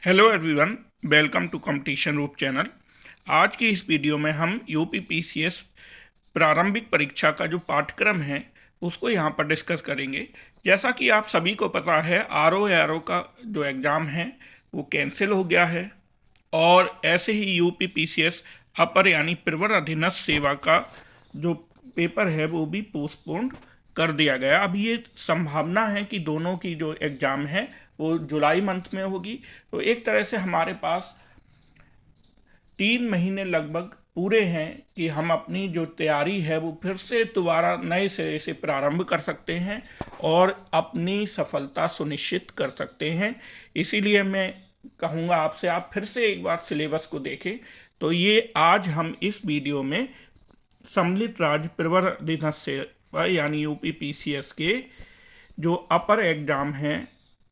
Hello everyone, welcome to competition रूप channel. आज की इस वीडियो में हम यूपीपीसीएस प्रारंभिक परीक्षा का जो पाठ्यक्रम है उसको यहाँ पर डिस्कस करेंगे। जैसा कि आप सभी को पता है, आरओ का जो एग्ज़ाम है वो कैंसिल हो गया है और ऐसे ही यूपीपीसीएस अपर यानी प्रवर अधीनस्थ सेवा का जो पेपर है वो भी पोस्टपोन्ड कर दिया गया। अब ये संभावना है कि दोनों की जो एग्ज़ाम है वो जुलाई मंथ में होगी। तो एक तरह से हमारे पास 3 महीने लगभग पूरे हैं कि हम अपनी जो तैयारी है वो फिर से दोबारा नए सिरे से प्रारंभ कर सकते हैं और अपनी सफलता सुनिश्चित कर सकते हैं। इसीलिए मैं कहूँगा आपसे, आप फिर से एक बार सिलेबस को देखें। तो ये आज हम इस वीडियो में सम्मिलित राज्य प्रवर अधीनस्थ सेवा यानी यूपीपीसीएस के जो अपर एग्जाम है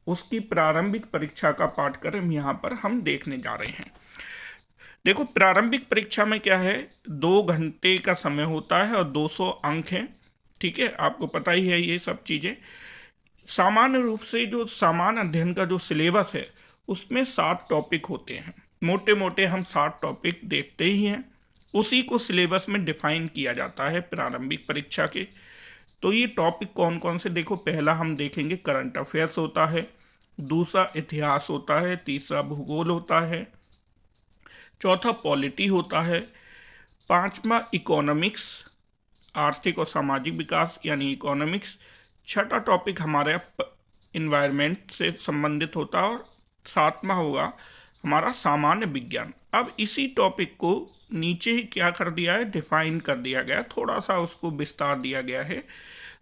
उसकी प्रारंभिक परीक्षा का पाठ्यक्रम यहाँ पर हम देखने जा रहे हैं। देखो, प्रारंभिक परीक्षा में क्या है, 2 घंटे का समय होता है और 200 अंक हैं। ठीक है, आपको पता ही है ये सब चीज़ें। सामान्य रूप से जो सामान्य अध्ययन का जो सिलेबस है उसमें 7 टॉपिक होते हैं। मोटे मोटे हम 7 टॉपिक देखते ही हैं, उसी को सिलेबस में डिफाइन किया जाता है प्रारंभिक परीक्षा के। तो ये टॉपिक कौन कौन से, देखो, पहला हम देखेंगे करंट अफेयर्स होता है, दूसरा इतिहास होता है, तीसरा भूगोल होता है, चौथा पॉलिटी होता है, पांचवा इकोनॉमिक्स आर्थिक और सामाजिक विकास यानी इकोनॉमिक्स, छठा टॉपिक हमारे इन्वायरमेंट से संबंधित होता है और सातवां होगा हमारा सामान्य विज्ञान। अब इसी टॉपिक को नीचे ही क्या कर दिया है, डिफाइन कर दिया गया, थोड़ा सा उसको विस्तार दिया गया है।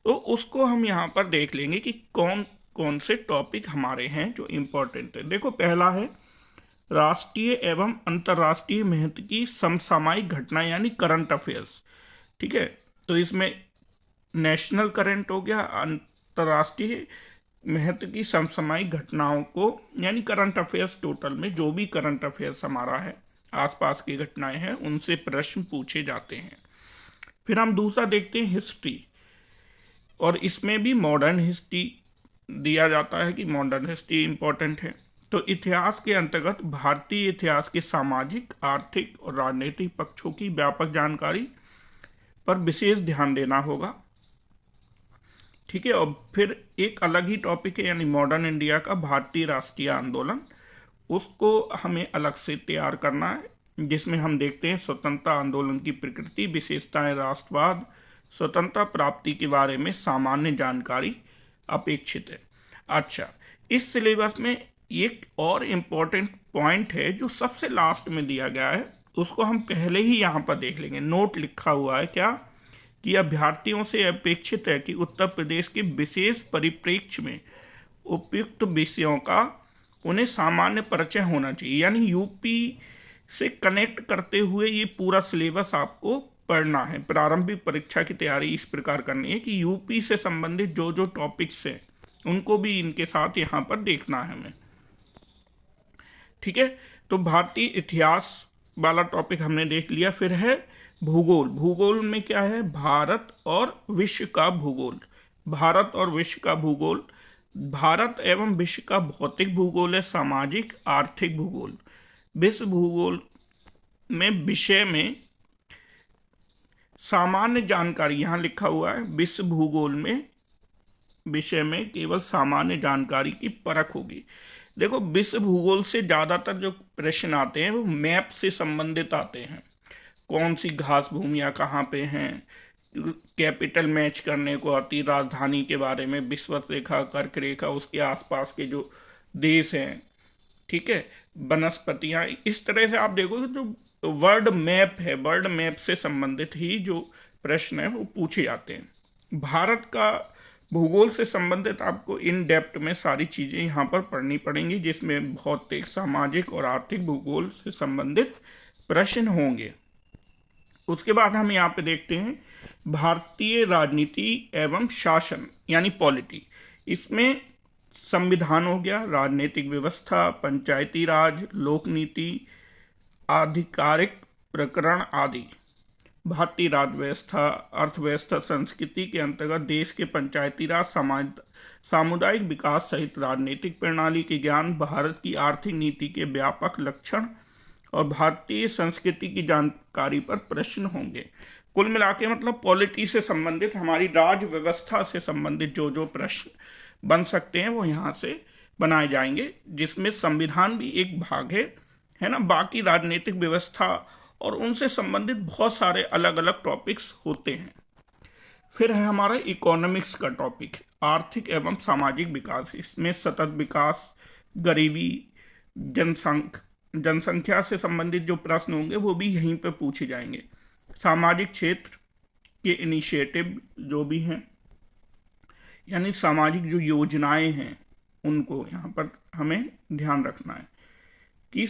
तो उसको हम यहाँ पर देख लेंगे कि कौन कौन से टॉपिक हमारे हैं जो इम्पोर्टेंट है। देखो, पहला है राष्ट्रीय एवं अंतर्राष्ट्रीय महत्व की समसामयिक घटना यानी करंट अफेयर्स। ठीक है, तो इसमें नेशनल करंट हो गया, अंतर्राष्ट्रीय महत्व की समसामयिक घटनाओं को यानी करंट अफेयर्स, टोटल में जो भी करंट अफेयर्स हमारा है, आसपास की घटनाएं हैं, उनसे प्रश्न पूछे जाते हैं। फिर हम दूसरा देखते हैं हिस्ट्री, और इसमें भी मॉडर्न हिस्ट्री दिया जाता है कि मॉडर्न हिस्ट्री इम्पोर्टेंट है। तो इतिहास के अंतर्गत भारतीय इतिहास के सामाजिक, आर्थिक और राजनीतिक पक्षों की व्यापक जानकारी पर विशेष ध्यान देना होगा। ठीक है, और फिर एक अलग ही टॉपिक है यानी मॉडर्न इंडिया का भारतीय राष्ट्रीय आंदोलन, उसको हमें अलग से तैयार करना है, जिसमें हम देखते हैं स्वतंत्रता आंदोलन की प्रकृति, विशेषताएं, राष्ट्रवाद, स्वतंत्रता प्राप्ति के बारे में सामान्य जानकारी अपेक्षित है। अच्छा, इस सिलेबस में एक और इम्पोर्टेंट पॉइंट है जो सबसे लास्ट में दिया गया है, उसको हम पहले ही यहाँ पर देख लेंगे। नोट लिखा हुआ है क्या, कि अभ्यर्थियों से अपेक्षित है कि उत्तर प्रदेश के विशेष परिप्रेक्ष्य में उपयुक्त विषयों का उन्हें सामान्य परिचय होना चाहिए। यानी यूपी से कनेक्ट करते हुए ये पूरा सिलेबस आपको पढ़ना है। प्रारंभिक परीक्षा की तैयारी इस प्रकार करनी है कि यूपी से संबंधित जो जो टॉपिक्स हैं उनको भी इनके साथ यहाँ पर देखना है हमें। ठीक है, तो भारतीय इतिहास वाला टॉपिक हमने देख लिया। फिर है भूगोल। भूगोल में क्या है, भारत और विश्व का भूगोल। भारत और विश्व का भूगोल, भारत एवं विश्व का भौतिक भूगोल है, सामाजिक आर्थिक भूगोल। विश्व भूगोल में विषय में सामान्य जानकारी, यहाँ लिखा हुआ है विश्व भूगोल में विषय में केवल सामान्य जानकारी की परख होगी। देखो, विश्व भूगोल से ज़्यादातर जो प्रश्न आते हैं वो मैप से संबंधित आते हैं। कौन सी घास भूमियाँ कहाँ पे हैं, कैपिटल मैच करने को आती, राजधानी के बारे में, विषुवत रेखा, कर्क रेखा, उसके आसपास के जो देश हैं, ठीक है, वनस्पतियाँ, इस तरह से आप देखोगे जो वर्ल्ड मैप है, वर्ल्ड मैप से संबंधित ही जो प्रश्न है वो पूछे जाते हैं। भारत का भूगोल से संबंधित आपको इन डेप्थ में सारी चीज़ें यहाँ पर पढ़नी पड़ेंगी, जिसमें भौतिक, सामाजिक और आर्थिक भूगोल से संबंधित प्रश्न होंगे। उसके बाद हम यहाँ पे देखते हैं भारतीय राजनीति एवं शासन यानी पॉलिटी। इसमें संविधान हो गया, राजनीतिक व्यवस्था, पंचायती राज, लोक नीति, आधिकारिक प्रकरण आदि। भारतीय राज व्यवस्था, अर्थव्यवस्था, संस्कृति के अंतर्गत देश के पंचायती राज, सामुदायिक विकास सहित राजनीतिक प्रणाली के ज्ञान, भारत की आर्थिक नीति के व्यापक लक्षण और भारतीय संस्कृति की जानकारी पर प्रश्न होंगे। कुल मिला के मतलब पॉलिटी से संबंधित, हमारी राज व्यवस्था से संबंधित जो जो प्रश्न बन सकते हैं वो यहाँ से बनाए जाएंगे, जिसमें संविधान भी एक भाग है ना। बाकी राजनीतिक व्यवस्था और उनसे संबंधित बहुत सारे अलग अलग टॉपिक्स होते हैं। फिर है हमारा इकोनॉमिक्स का टॉपिक, आर्थिक एवं सामाजिक विकास। इसमें सतत विकास, गरीबी, जनसंख्या से संबंधित जो प्रश्न होंगे वो भी यहीं पर पूछे जाएंगे। सामाजिक क्षेत्र के इनिशिएटिव जो भी हैं, यानी सामाजिक जो योजनाएं हैं उनको यहाँ पर हमें ध्यान रखना है। कि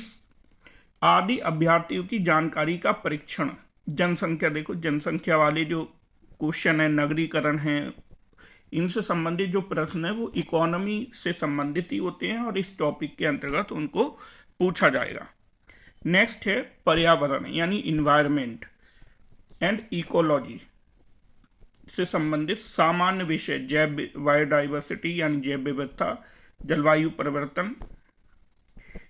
आदि अभ्यर्थियों की जानकारी का परीक्षण, जनसंख्या, देखो जनसंख्या वाले जो क्वेश्चन है, नगरीकरण है, इनसे संबंधित जो प्रश्न है वो इकोनॉमी से संबंधित ही होते हैं और इस टॉपिक के अंतर्गत उनको पूछा जाएगा। नेक्स्ट है पर्यावरण यानी इन्वायरमेंट एंड इकोलॉजी से संबंधित सामान्य विषय, जैव बायोडाइवर्सिटी यानी जैव विविधता, जलवायु परिवर्तन।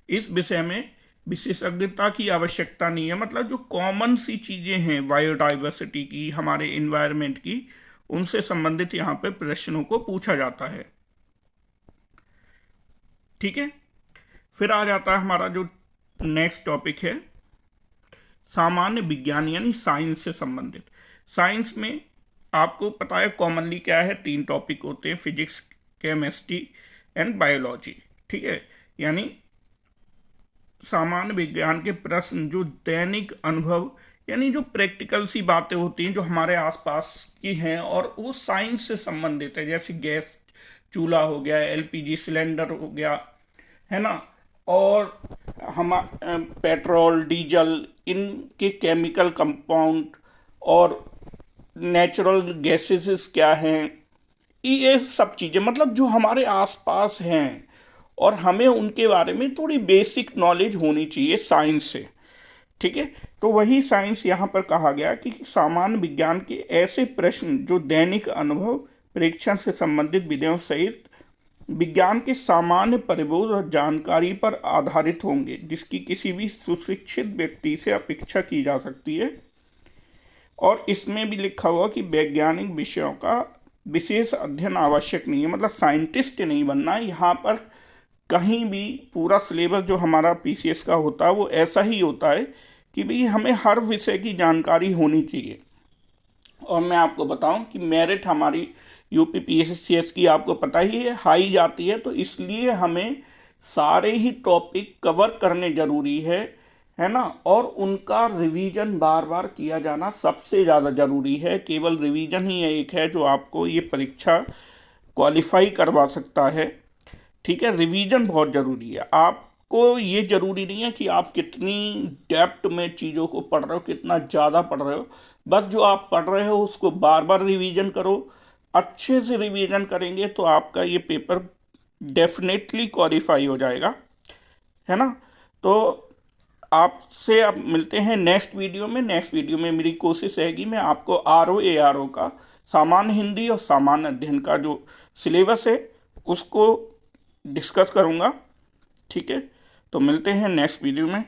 इस विषय में विशेषज्ञता की आवश्यकता नहीं है, मतलब जो कॉमन सी चीज़ें हैं बायोडाइवर्सिटी की, हमारे इन्वायरमेंट की, उनसे संबंधित यहाँ पे प्रश्नों को पूछा जाता है। ठीक है। फिर आ जाता है हमारा जो नेक्स्ट टॉपिक है सामान्य विज्ञान यानी साइंस से संबंधित। साइंस में आपको पता है कॉमनली क्या है, 3 टॉपिक होते हैं, फिजिक्स, केमिस्ट्री एंड बायोलॉजी। ठीक है, यानी सामान्य विज्ञान के प्रश्न जो दैनिक अनुभव यानी जो प्रैक्टिकल सी बातें होती हैं जो हमारे आसपास की हैं और वो साइंस से संबंधित है, जैसे गैस चूल्हा हो गया, एलपीजी सिलेंडर हो गया, है ना, और हम पेट्रोल, डीजल, इनके केमिकल कंपाउंड और नेचुरल गैसेस क्या हैं, ये सब चीज़ें मतलब जो हमारे आसपास हैं और हमें उनके बारे में थोड़ी बेसिक नॉलेज होनी चाहिए साइंस से। ठीक है, तो वही साइंस यहाँ पर कहा गया कि सामान्य विज्ञान के ऐसे प्रश्न जो दैनिक अनुभव, परीक्षण से संबंधित विधियों सहित विज्ञान के सामान्य परिबोध और जानकारी पर आधारित होंगे, जिसकी किसी भी सुशिक्षित व्यक्ति से अपेक्षा की जा सकती है। और इसमें भी लिखा हुआ कि वैज्ञानिक विषयों का विशेष अध्ययन आवश्यक नहीं है, मतलब साइंटिस्ट नहीं बनना है। यहाँ पर कहीं भी पूरा सिलेबस जो हमारा पीसीएस का होता है वो ऐसा ही होता है कि भाई हमें हर विषय की जानकारी होनी चाहिए। और मैं आपको बताऊं कि मेरिट हमारी यूपी पीएससीएस की आपको पता ही है हाई जाती है, तो इसलिए हमें सारे ही टॉपिक कवर करने ज़रूरी है ना, और उनका रिवीजन बार बार किया जाना सबसे ज़्यादा ज़रूरी है। केवल रिवीजन ही एक है जो आपको ये परीक्षा क्वालिफाई करवा सकता है। ठीक है, रिवीजन बहुत ज़रूरी है। आपको ये ज़रूरी नहीं है कि आप कितनी डेप्थ में चीज़ों को पढ़ रहे हो, कितना ज़्यादा पढ़ रहे हो, बस जो आप पढ़ रहे हो उसको बार बार रिवीजन करो। अच्छे से रिवीजन करेंगे तो आपका ये पेपर डेफिनेटली क्वालिफाई हो जाएगा, है ना। तो आपसे अब मिलते हैं नेक्स्ट वीडियो में। नेक्स्ट वीडियो में मेरी कोशिश रहेगी मैं आपको RO का सामान्य हिंदी और सामान्य अध्ययन का जो सिलेबस है उसको डिस्कस करूँगा। ठीक है, तो मिलते हैं नेक्स्ट वीडियो में।